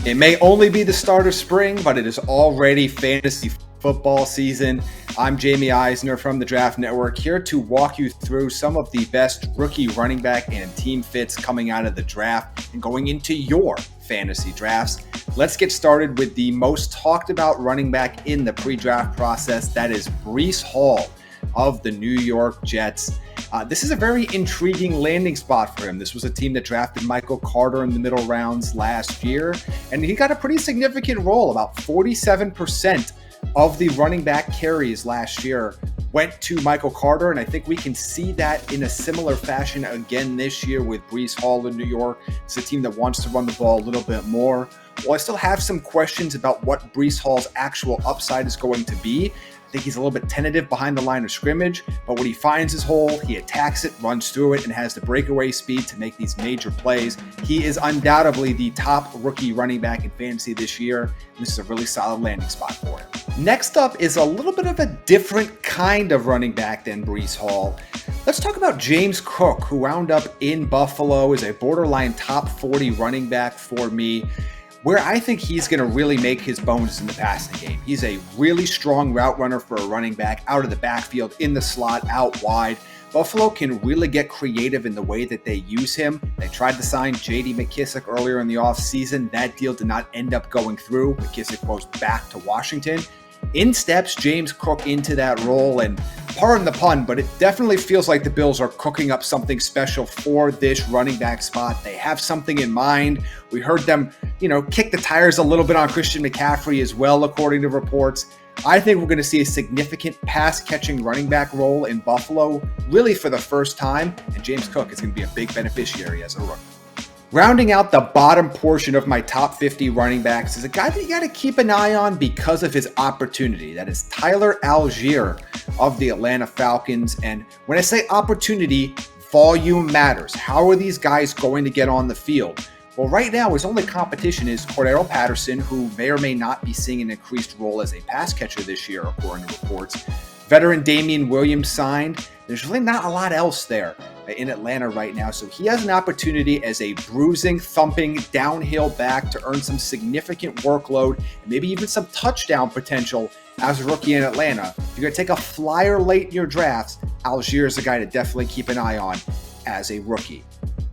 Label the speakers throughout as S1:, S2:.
S1: It may only be the start of spring, but it is already fantasy football season. I'm Jaime Eisner from the Draft Network, here to walk you through some of the best rookie running back and team fits coming out of the draft and going into your fantasy drafts. Let's get started with the most talked about running back in the pre-draft process. That is Breece Hall of the New York Jets. This is a very intriguing landing spot for him. This was a team that drafted Michael Carter in the middle rounds last year, and he got a pretty significant role. About 47% of the running back carries last year went to Michael Carter, and I think we can see that in a similar fashion again this year with Breece Hall in New York. It's a team that wants to run the ball a little bit more. Well, I still have some questions about what Breece Hall's actual upside is going to be. I think he's a little bit tentative behind the line of scrimmage, but when he finds his hole, he attacks it, runs through it, and has the breakaway speed to make these major plays. He is undoubtedly the top rookie running back in fantasy this year. This is a really solid landing spot for him. Next up is a little bit of a different kind of running back than Breece Hall. Let's talk about James Cook, who wound up in Buffalo as a borderline top 40 running back for me. Where I think he's going to really make his bones in the passing game. He's a really strong route runner for a running back, out of the backfield, in the slot, out wide. Buffalo can really get creative in the way that they use him. They tried to sign J.D. McKissic earlier in the offseason. That deal did not end up going through. McKissic goes back to Washington. In steps James Cook into that role, and pardon the pun, but it definitely feels like the Bills are cooking up something special for this running back spot. They have something in mind. We heard them, kick the tires a little bit on Christian McCaffrey as well, according to reports. I think we're going to see a significant pass-catching running back role in Buffalo, really for the first time, and James Cook is going to be a big beneficiary as a rookie. Rounding out the bottom portion of my top 50 running backs is a guy that you got to keep an eye on because of his opportunity. That is Tyler Algiere of the Atlanta Falcons. And when I say opportunity, volume matters. How are these guys going to get on the field? Well, right now, his only competition is Cordarrelle Patterson, who may or may not be seeing an increased role as a pass catcher this year, according to reports. Veteran Damian Williams signed. There's really not a lot else there in Atlanta right now. So he has an opportunity as a bruising, thumping, downhill back to earn some significant workload and maybe even some touchdown potential as a rookie in Atlanta. If you're going to take a flyer late in your drafts, Algiere is a guy to definitely keep an eye on as a rookie.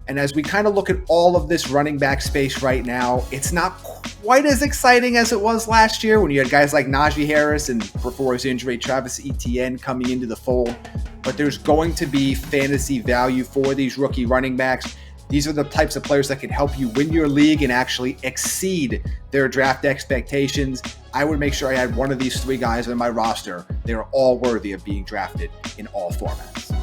S1: And as we kind of look at all of this running back space right now, it's not quite as exciting as it was last year when you had guys like Najee Harris and, before his injury, Travis Etienne coming into the fold. But there's going to be fantasy value for these rookie running backs. These are the types of players that can help you win your league and actually exceed their draft expectations. I would make sure I had one of these three guys on my roster. They're all worthy of being drafted in all formats.